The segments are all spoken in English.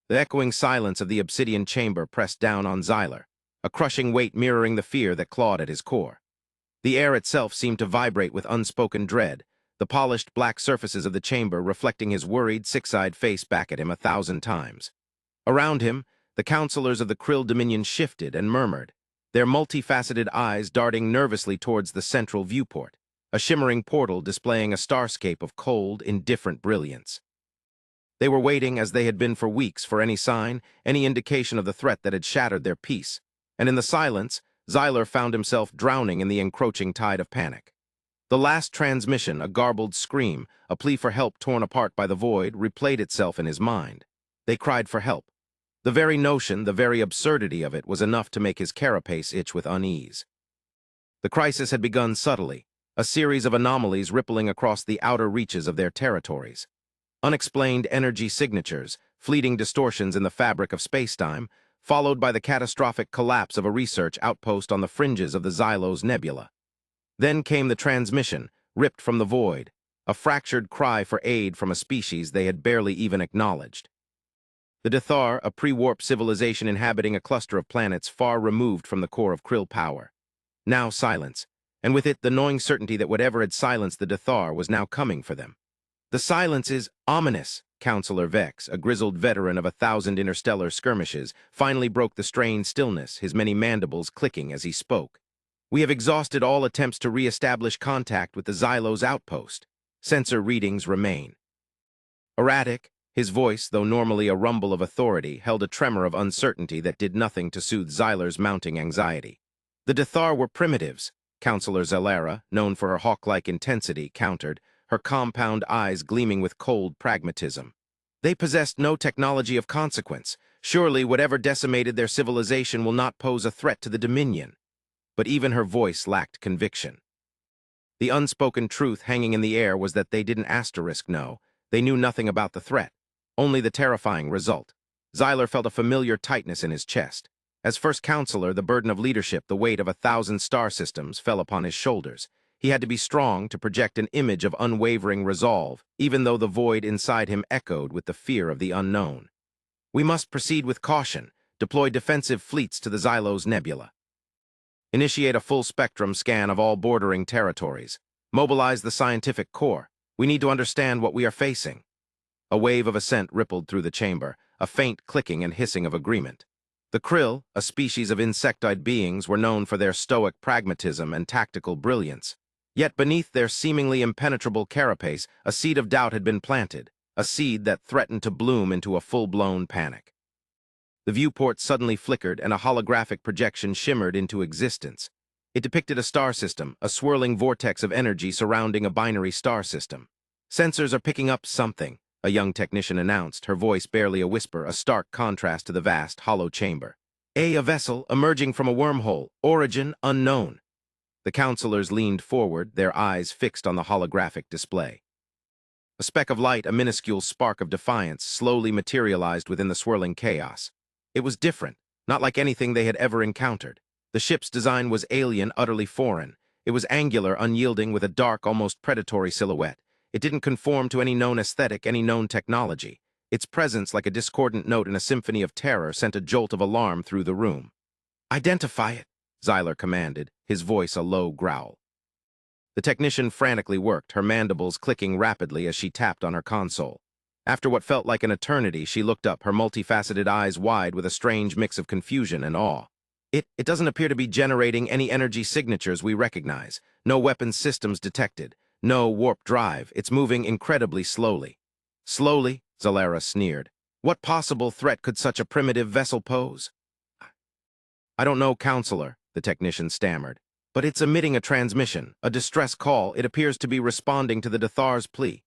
The echoing silence of the obsidian chamber pressed down on Xyler, a crushing weight mirroring the fear that clawed at his core. The air itself seemed to vibrate with unspoken dread, the polished black surfaces of the chamber reflecting his worried, six-eyed face back at him 1,000 times. Around him, the counselors of the Krill Dominion shifted and murmured, their multifaceted eyes darting nervously towards the central viewport, a shimmering portal displaying a starscape of cold, indifferent brilliance. They were waiting, as they had been for weeks, for any sign, any indication of the threat that had shattered their peace, and in the silence, Xyler found himself drowning in the encroaching tide of panic. The last transmission, a garbled scream, a plea for help torn apart by the void, replayed itself in his mind. They cried for help. The very notion, the very absurdity of it was enough to make his carapace itch with unease. The crisis had begun subtly, a series of anomalies rippling across the outer reaches of their territories. Unexplained energy signatures, fleeting distortions in the fabric of spacetime, followed by the catastrophic collapse of a research outpost on the fringes of the Xylos Nebula. Then came the transmission, ripped from the void, a fractured cry for aid from a species they had barely even acknowledged. The Dethar, a pre-warp civilization inhabiting a cluster of planets far removed from the core of Krill power. Now silence, and with it the gnawing certainty that whatever had silenced the Dethar was now coming for them. The silence is ominous, Counselor Vex, a grizzled veteran of 1,000 interstellar skirmishes, finally broke the strained stillness, his many mandibles clicking as he spoke. We have exhausted all attempts to re-establish contact with the Xylos outpost. Sensor readings remain. Erratic, his voice, though normally a rumble of authority, held a tremor of uncertainty that did nothing to soothe Xyler's mounting anxiety. The Dethar were primitives, Counselor Xylera, known for her hawk-like intensity, countered, her compound eyes gleaming with cold pragmatism. They possessed no technology of consequence. Surely whatever decimated their civilization will not pose a threat to the Dominion. But even her voice lacked conviction. The unspoken truth hanging in the air was that they didn't know. They knew nothing about the threat, only the terrifying result. Xyler felt a familiar tightness in his chest. As first counselor, the burden of leadership, the weight of 1,000 star systems, fell upon his shoulders. He had to be strong to project an image of unwavering resolve, even though the void inside him echoed with the fear of the unknown. We must proceed with caution, deploy defensive fleets to the Xylos Nebula. Initiate a full-spectrum scan of all bordering territories. Mobilize the scientific core. We need to understand what we are facing. A wave of assent rippled through the chamber, a faint clicking and hissing of agreement. The Krill, a species of insectoid beings, were known for their stoic pragmatism and tactical brilliance. Yet beneath their seemingly impenetrable carapace, a seed of doubt had been planted, a seed that threatened to bloom into a full-blown panic. The viewport suddenly flickered and a holographic projection shimmered into existence. It depicted a star system, a swirling vortex of energy surrounding a binary star system. Sensors are picking up something, a young technician announced, her voice barely a whisper, a stark contrast to the vast, hollow chamber. A vessel emerging from a wormhole, origin unknown. The counselors leaned forward, their eyes fixed on the holographic display. A speck of light, a minuscule spark of defiance, slowly materialized within the swirling chaos. It was different, not like anything they had ever encountered. The ship's design was alien, utterly foreign. It was angular, unyielding, with a dark, almost predatory silhouette. It didn't conform to any known aesthetic, any known technology. Its presence, like a discordant note in a symphony of terror, sent a jolt of alarm through the room. "Identify it," Xyler commanded, his voice a low growl. The technician frantically worked, her mandibles clicking rapidly as she tapped on her console. After what felt like an eternity, she looked up, her multifaceted eyes wide with a strange mix of confusion and awe. It doesn't appear to be generating any energy signatures we recognize. No weapons systems detected. No warp drive. It's moving incredibly slowly. Slowly? Xylera sneered. What possible threat could such a primitive vessel pose? I don't know, Counselor, the technician stammered. But it's emitting a transmission, a distress call. It appears to be responding to the Dethar's plea.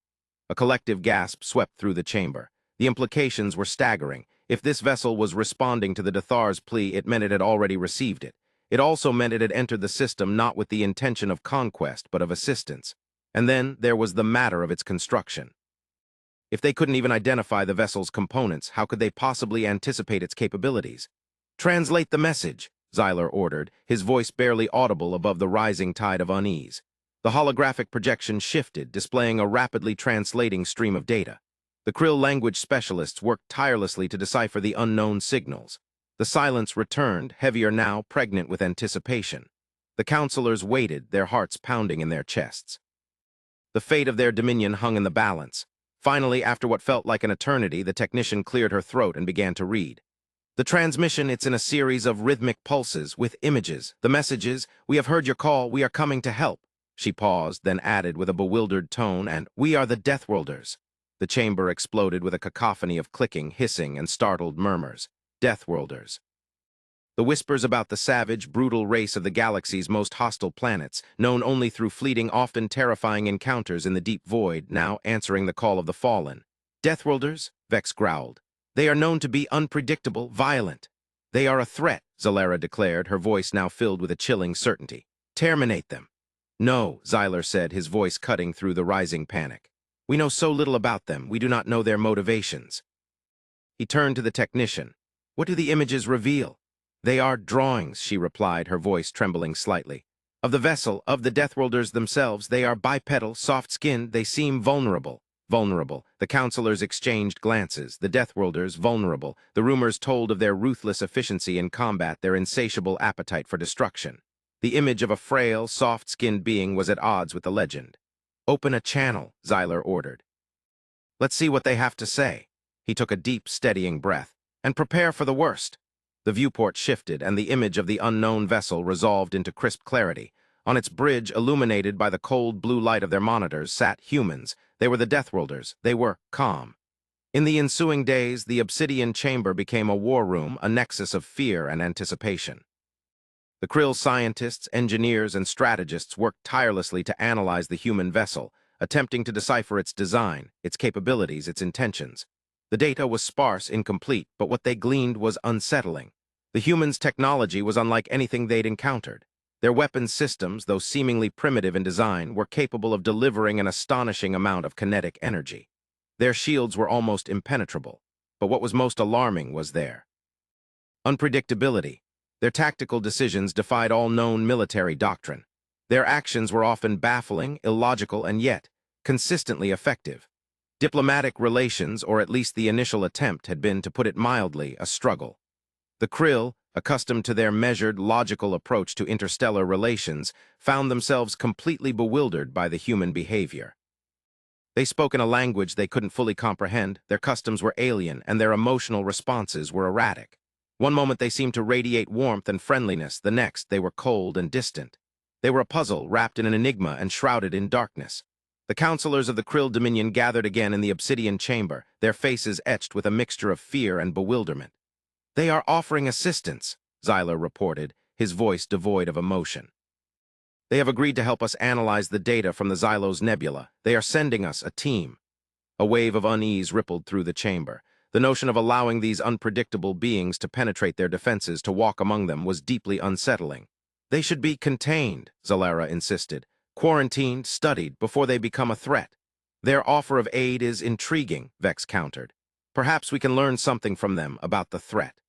A collective gasp swept through the chamber. The implications were staggering. If this vessel was responding to the Dethar's plea, it meant it had already received it. It also meant it had entered the system not with the intention of conquest, but of assistance. And then there was the matter of its construction. If they couldn't even identify the vessel's components, how could they possibly anticipate its capabilities? "Translate the message," Xyler ordered, his voice barely audible above the rising tide of unease. The holographic projection shifted, displaying a rapidly translating stream of data. The Krill language specialists worked tirelessly to decipher the unknown signals. The silence returned, heavier now, pregnant with anticipation. The counselors waited, their hearts pounding in their chests. The fate of their dominion hung in the balance. Finally, after what felt like an eternity, the technician cleared her throat and began to read. The transmission, it's in a series of rhythmic pulses with images. The message is, "We have heard your call, we are coming to help." She paused, then added with a bewildered tone, "And we are the Deathworlders." The chamber exploded with a cacophony of clicking, hissing, and startled murmurs. Deathworlders. The whispers about the savage, brutal race of the galaxy's most hostile planets, known only through fleeting, often terrifying encounters in the deep void, now answering the call of the fallen. Deathworlders? Vex growled. They are known to be unpredictable, violent. They are a threat, Zalara declared, her voice now filled with a chilling certainty. Terminate them. No, Xyler said, his voice cutting through the rising panic. We know so little about them, we do not know their motivations. He turned to the technician. What do the images reveal? They are drawings, she replied, her voice trembling slightly. Of the vessel, of the Deathworlders themselves, they are bipedal, soft-skinned, they seem vulnerable. Vulnerable. The counselors exchanged glances. The Deathworlders, vulnerable. The rumors told of their ruthless efficiency in combat, their insatiable appetite for destruction. The image of a frail, soft-skinned being was at odds with the legend. Open a channel, Xyler ordered. Let's see what they have to say. He took a deep, steadying breath. And prepare for the worst. The viewport shifted, and the image of the unknown vessel resolved into crisp clarity. On its bridge, illuminated by the cold blue light of their monitors, sat humans. They were the Deathworlders. They were calm. In the ensuing days, the obsidian chamber became a war room, a nexus of fear and anticipation. The Krill scientists, engineers, and strategists worked tirelessly to analyze the human vessel, attempting to decipher its design, its capabilities, its intentions. The data was sparse, incomplete, but what they gleaned was unsettling. The humans' technology was unlike anything they'd encountered. Their weapons systems, though seemingly primitive in design, were capable of delivering an astonishing amount of kinetic energy. Their shields were almost impenetrable, but what was most alarming was their unpredictability. Their tactical decisions defied all known military doctrine. Their actions were often baffling, illogical, and yet consistently effective. Diplomatic relations, or at least the initial attempt, had been, to put it mildly, a struggle. The Krill, accustomed to their measured, logical approach to interstellar relations, found themselves completely bewildered by the human behavior. They spoke in a language they couldn't fully comprehend, their customs were alien, and their emotional responses were erratic. One moment they seemed to radiate warmth and friendliness, the next they were cold and distant. They were a puzzle, wrapped in an enigma and shrouded in darkness. The counselors of the Krill Dominion gathered again in the obsidian chamber, their faces etched with a mixture of fear and bewilderment. They are offering assistance, Xyler reported, his voice devoid of emotion. They have agreed to help us analyze the data from the Xylos Nebula. They are sending us a team. A wave of unease rippled through the chamber. The notion of allowing these unpredictable beings to penetrate their defenses, to walk among them, was deeply unsettling. They should be contained, Zalara insisted. Quarantined, studied, before they become a threat. Their offer of aid is intriguing, Vex countered. Perhaps we can learn something from them about the threat.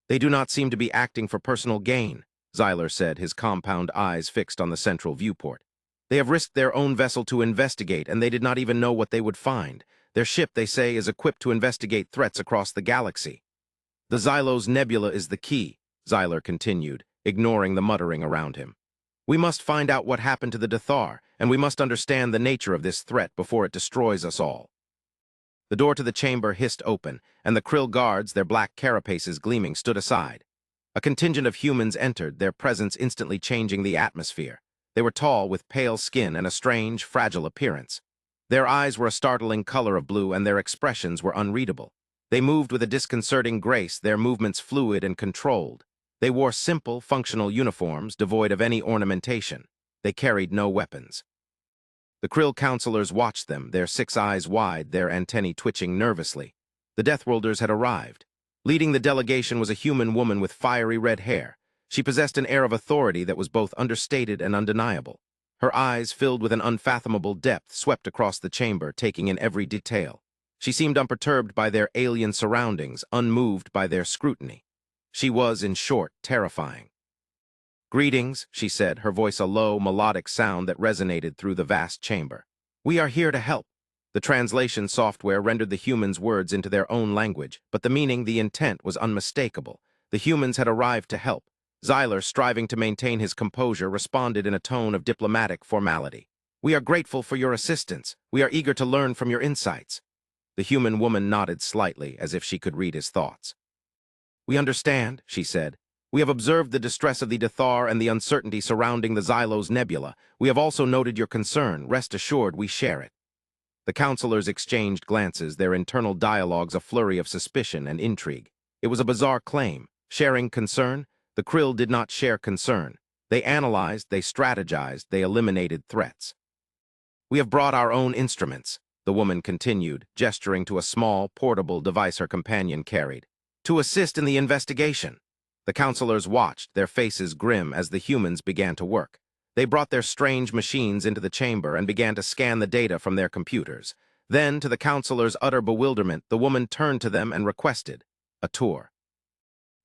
They do not seem to be acting for personal gain, Xyler said, his compound eyes fixed on the central viewport. They have risked their own vessel to investigate, and they did not even know what they would find. Their ship, they say, is equipped to investigate threats across the galaxy. The Xylos Nebula is the key, Xyler continued, ignoring the muttering around him. We must find out what happened to the Dethar, and we must understand the nature of this threat before it destroys us all. The door to the chamber hissed open, and the Krill guards, their black carapaces gleaming, stood aside. A contingent of humans entered, their presence instantly changing the atmosphere. They were tall, with pale skin and a strange, fragile appearance. Their eyes were a startling color of blue, and their expressions were unreadable. They moved with a disconcerting grace, their movements fluid and controlled. They wore simple, functional uniforms, devoid of any ornamentation. They carried no weapons. The Krill counselors watched them, their 6 eyes wide, their antennae twitching nervously. The Deathworlders had arrived. Leading the delegation was a human woman with fiery red hair. She possessed an air of authority that was both understated and undeniable. Her eyes, filled with an unfathomable depth, swept across the chamber, taking in every detail. She seemed unperturbed by their alien surroundings, unmoved by their scrutiny. She was, in short, terrifying. Greetings, she said, her voice a low, melodic sound that resonated through the vast chamber. We are here to help. The translation software rendered the humans' words into their own language, but the meaning, the intent, was unmistakable. The humans had arrived to help. Xyler, striving to maintain his composure, responded in a tone of diplomatic formality. "We are grateful for your assistance. We are eager to learn from your insights." The human woman nodded slightly, as if she could read his thoughts. "We understand," she said. "We have observed the distress of the Dethar and the uncertainty surrounding the Xylos Nebula. We have also noted your concern. Rest assured, we share it." The counselors exchanged glances, their internal dialogues a flurry of suspicion and intrigue. It was a bizarre claim. Sharing concern? The Krill did not share concern. They analyzed, they strategized, they eliminated threats. "We have brought our own instruments," the woman continued, gesturing to a small, portable device her companion carried, "to assist in the investigation." The counselors watched, their faces grim, as the humans began to work. They brought their strange machines into the chamber and began to scan the data from their computers. Then, to the counselors' utter bewilderment, the woman turned to them and requested a tour.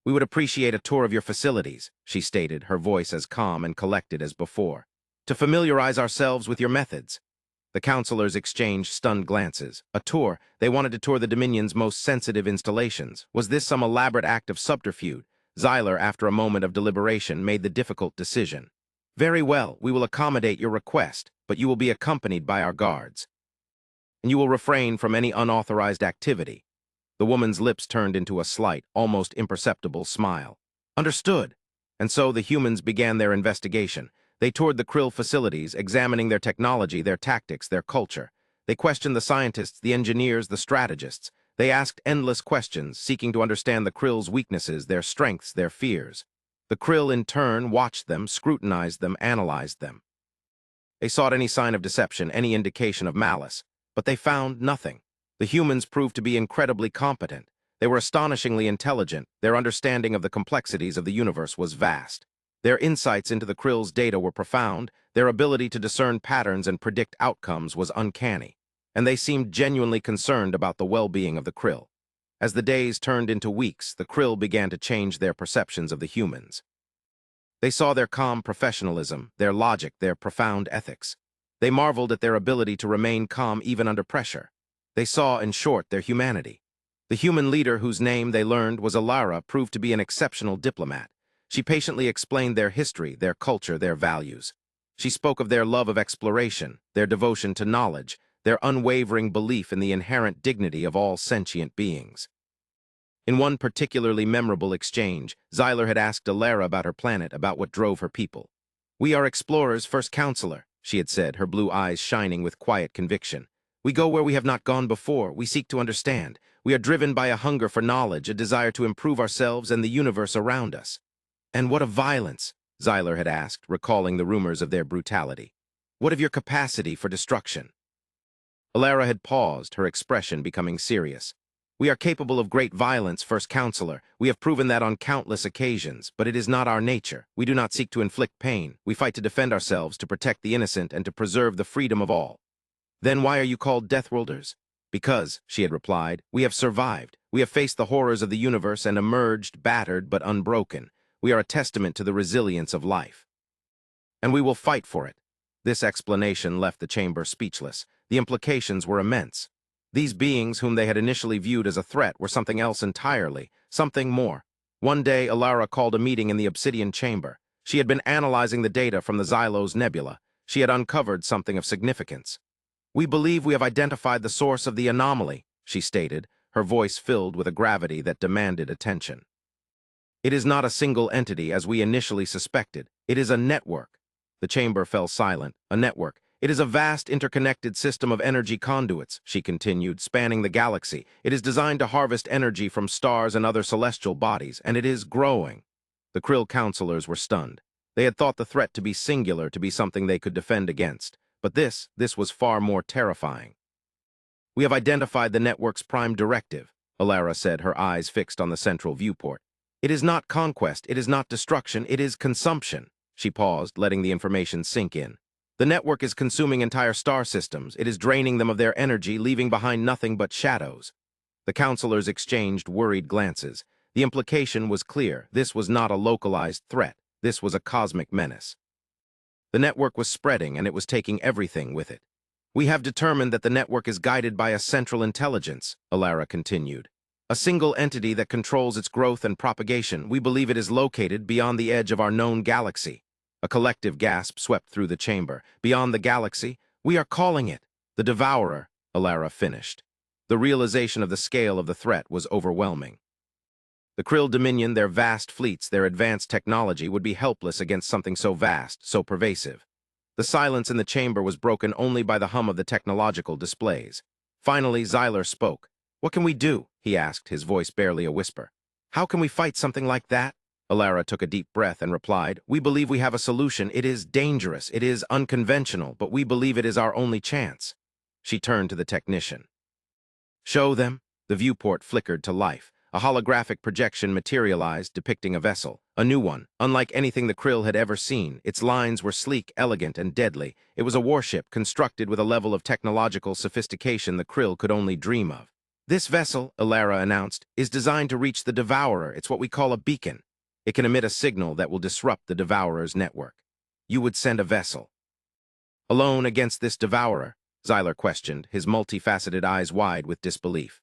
"We would appreciate a tour of your facilities," she stated, her voice as calm and collected as before, "to familiarize ourselves with your methods." The counselors exchanged stunned glances. A tour? They wanted to tour the Dominion's most sensitive installations. Was this some elaborate act of subterfuge? Xyler, after a moment of deliberation, made the difficult decision. "Very well, we will accommodate your request, but you will be accompanied by our guards. And you will refrain from any unauthorized activity." The woman's lips turned into a slight, almost imperceptible smile. "Understood." And so the humans began their investigation. They toured the Krill facilities, examining their technology, their tactics, their culture. They questioned the scientists, the engineers, the strategists. They asked endless questions, seeking to understand the Krill's weaknesses, their strengths, their fears. The Krill, in turn, watched them, scrutinized them, analyzed them. They sought any sign of deception, any indication of malice, but they found nothing. The humans proved to be incredibly competent. They were astonishingly intelligent. Their understanding of the complexities of the universe was vast. Their insights into the Krill's data were profound. Their ability to discern patterns and predict outcomes was uncanny. And they seemed genuinely concerned about the well-being of the Krill. As the days turned into weeks, the Krill began to change their perceptions of the humans. They saw their calm professionalism, their logic, their profound ethics. They marveled at their ability to remain calm even under pressure. They saw, in short, their humanity. The human leader, whose name they learned was Alara, proved to be an exceptional diplomat. She patiently explained their history, their culture, their values. She spoke of their love of exploration, their devotion to knowledge, their unwavering belief in the inherent dignity of all sentient beings. In one particularly memorable exchange, Xyler had asked Alara about her planet, about what drove her people. "We are explorers, first counselor," she had said, her blue eyes shining with quiet conviction. "We go where we have not gone before. We seek to understand. We are driven by a hunger for knowledge, a desire to improve ourselves and the universe around us." "And what of violence?" Xyler had asked, recalling the rumors of their brutality. "What of your capacity for destruction?" Alara had paused, her expression becoming serious. "We are capable of great violence, first counselor. We have proven that on countless occasions, but it is not our nature. We do not seek to inflict pain. We fight to defend ourselves, to protect the innocent, and to preserve the freedom of all." "Then why are you called Deathworlders?" "Because," she had replied, "we have survived. We have faced the horrors of the universe and emerged, battered but unbroken. We are a testament to the resilience of life. And we will fight for it." This explanation left the chamber speechless. The implications were immense. These beings, whom they had initially viewed as a threat, were something else entirely, something more. One day, Alara called a meeting in the Obsidian Chamber. She had been analyzing the data from the Xylos Nebula. She had uncovered something of significance. "We believe we have identified the source of the anomaly," she stated, her voice filled with a gravity that demanded attention. "It is not a single entity, as we initially suspected. It is a network." The chamber fell silent. "A network. It is a vast interconnected system of energy conduits," she continued, "spanning the galaxy. It is designed to harvest energy from stars and other celestial bodies, and it is growing." The Krill counselors were stunned. They had thought the threat to be singular, to be something they could defend against. But this was far more terrifying. "We have identified the network's prime directive," Alara said, her eyes fixed on the central viewport. "It is not conquest, it is not destruction, it is consumption." She paused, letting the information sink in. "The network is consuming entire star systems. It is draining them of their energy, leaving behind nothing but shadows." The counselors exchanged worried glances. The implication was clear. This was not a localized threat. This was a cosmic menace. The network was spreading, and it was taking everything with it. We have determined that the network is guided by a central intelligence, Alara continued. A single entity that controls its growth and propagation. We believe it is located beyond the edge of our known galaxy. A collective gasp swept through the chamber. Beyond the galaxy? We are calling it the Devourer, Alara finished. The realization of the scale of the threat was overwhelming. The Krill Dominion, their vast fleets, their advanced technology would be helpless against something so vast, so pervasive. The silence in the chamber was broken only by the hum of the technological displays. Finally, Xyler spoke. "What can we do?" he asked, his voice barely a whisper. "How can we fight something like that?" Alara took a deep breath and replied, "We believe we have a solution. It is dangerous, it is unconventional, but we believe it is our only chance." She turned to the technician. "Show them." The viewport flickered to life. A holographic projection materialized, depicting a vessel. A new one, unlike anything the Krill had ever seen. Its lines were sleek, elegant, and deadly. It was a warship constructed with a level of technological sophistication the Krill could only dream of. "This vessel," Alara announced, "is designed to reach the Devourer. It's what we call a beacon. It can emit a signal that will disrupt the Devourer's network." "You would send a vessel alone against this Devourer?" Xyler questioned, his multifaceted eyes wide with disbelief.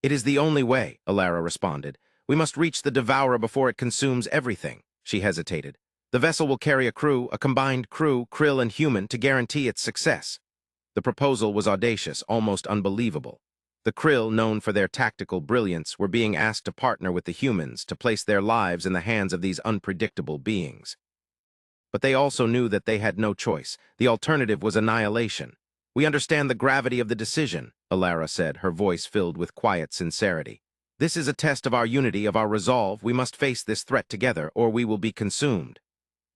"It is the only way," Alara responded. "We must reach the Devourer before it consumes everything." She hesitated. "The vessel will carry a crew, a combined crew, Krill and human, to guarantee its success." The proposal was audacious, almost unbelievable. The Krill, known for their tactical brilliance, were being asked to partner with the humans to place their lives in the hands of these unpredictable beings. But they also knew that they had no choice. The alternative was annihilation. "We understand the gravity of the decision," Alara said, her voice filled with quiet sincerity. "This is a test of our unity, of our resolve. We must face this threat together, or we will be consumed."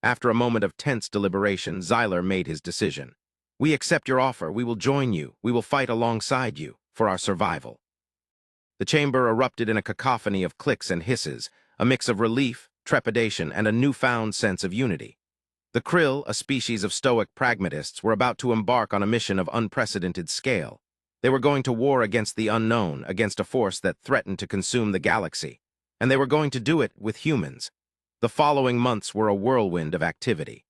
After a moment of tense deliberation, Xyler made his decision. "We accept your offer. We will join you. We will fight alongside you, for our survival." The chamber erupted in a cacophony of clicks and hisses, a mix of relief, trepidation, and a newfound sense of unity. The Krill, a species of stoic pragmatists, were about to embark on a mission of unprecedented scale. They were going to war against the unknown, against a force that threatened to consume the galaxy. And they were going to do it with humans. The following months were a whirlwind of activity.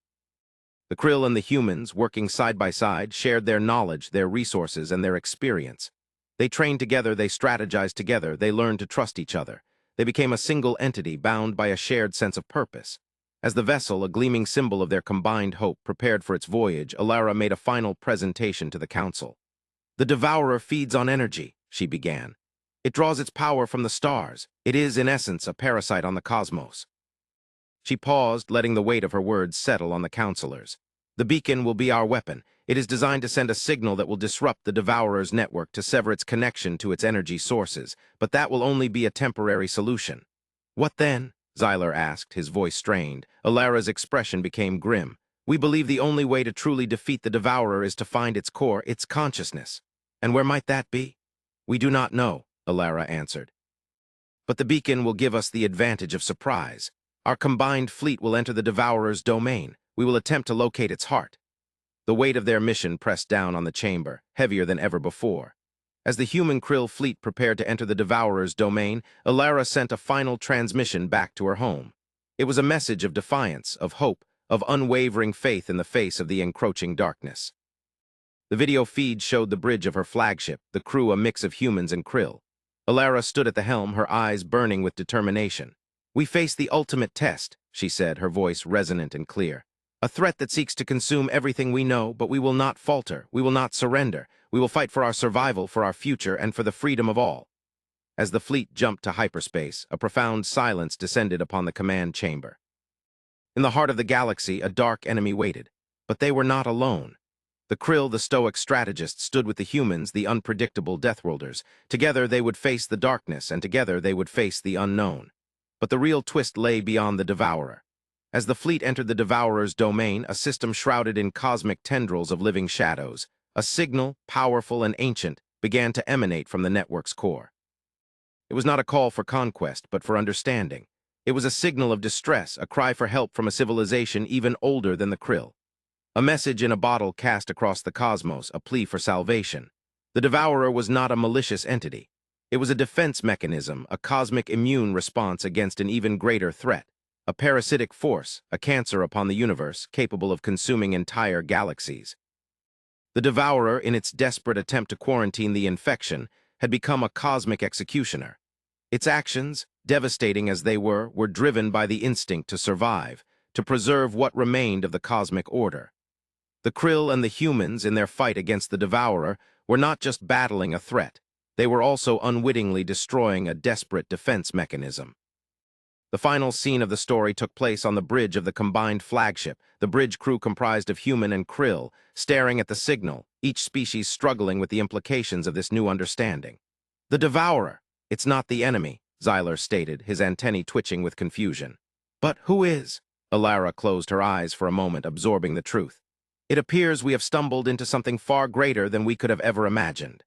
The Krill and the humans, working side by side, shared their knowledge, their resources, and their experience. They trained together, they strategized together, they learned to trust each other. They became a single entity bound by a shared sense of purpose. As the vessel, a gleaming symbol of their combined hope, prepared for its voyage, Alara made a final presentation to the council. "The Devourer feeds on energy," she began. "It draws its power from the stars. It is, in essence, a parasite on the cosmos." She paused, letting the weight of her words settle on the counselors. "The beacon will be our weapon. It is designed to send a signal that will disrupt the Devourer's network, to sever its connection to its energy sources. But that will only be a temporary solution." "What then?" Xyler asked, his voice strained. Alara's expression became grim. "We believe the only way to truly defeat the Devourer is to find its core, its consciousness." "And where might that be?" "We do not know," Alara answered. "But the beacon will give us the advantage of surprise. Our combined fleet will enter the Devourer's domain. We will attempt to locate its heart." The weight of their mission pressed down on the chamber, heavier than ever before. As the human Krill fleet prepared to enter the Devourer's domain, Alara sent a final transmission back to her home. It was a message of defiance, of hope, of unwavering faith in the face of the encroaching darkness. The video feed showed the bridge of her flagship, the crew a mix of humans and Krill. Alara stood at the helm, her eyes burning with determination. "We face the ultimate test," she said, her voice resonant and clear. "A threat that seeks to consume everything we know, but we will not falter. We will not surrender. We will fight for our survival, for our future, and for the freedom of all." As the fleet jumped to hyperspace, a profound silence descended upon the command chamber. In the heart of the galaxy, a dark enemy waited. But they were not alone. The Krill, the stoic strategists, stood with the humans, the unpredictable Deathworlders. Together they would face the darkness, and together they would face the unknown. But the real twist lay beyond the Devourer. As the fleet entered the Devourer's domain, a system shrouded in cosmic tendrils of living shadows, a signal, powerful and ancient, began to emanate from the network's core. It was not a call for conquest, but for understanding. It was a signal of distress, a cry for help from a civilization even older than the Krill. A message in a bottle cast across the cosmos, a plea for salvation. The Devourer was not a malicious entity. It was a defense mechanism, a cosmic immune response against an even greater threat. A parasitic force, a cancer upon the universe, capable of consuming entire galaxies. The Devourer, in its desperate attempt to quarantine the infection, had become a cosmic executioner. Its actions, devastating as they were driven by the instinct to survive, to preserve what remained of the cosmic order. The Krill and the humans, in their fight against the Devourer, were not just battling a threat. They were also unwittingly destroying a desperate defense mechanism. The final scene of the story took place on the bridge of the combined flagship, the bridge crew comprised of human and krill, staring at the signal, each species struggling with the implications of this new understanding. The Devourer. It's not the enemy, Xyler stated, his antennae twitching with confusion. But who is? Alara closed her eyes for a moment, absorbing the truth. It appears we have stumbled into something far greater than we could have ever imagined.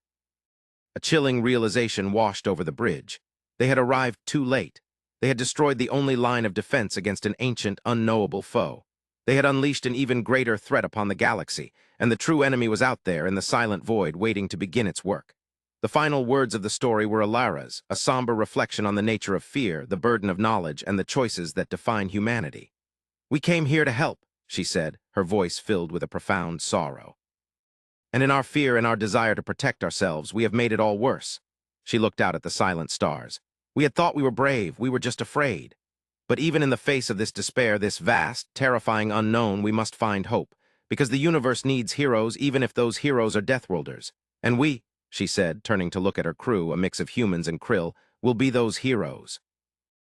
A chilling realization washed over the bridge. They had arrived too late. They had destroyed the only line of defense against an ancient, unknowable foe. They had unleashed an even greater threat upon the galaxy, and the true enemy was out there in the silent void waiting to begin its work. The final words of the story were Alara's, a somber reflection on the nature of fear, the burden of knowledge, and the choices that define humanity. "We came here to help," she said, her voice filled with a profound sorrow. "And in our fear and our desire to protect ourselves, we have made it all worse." She looked out at the silent stars. "We had thought we were brave, we were just afraid. But even in the face of this despair, this vast, terrifying unknown, we must find hope, because the universe needs heroes even if those heroes are Deathworlders. And we," she said, turning to look at her crew, a mix of humans and krill, "will be those heroes."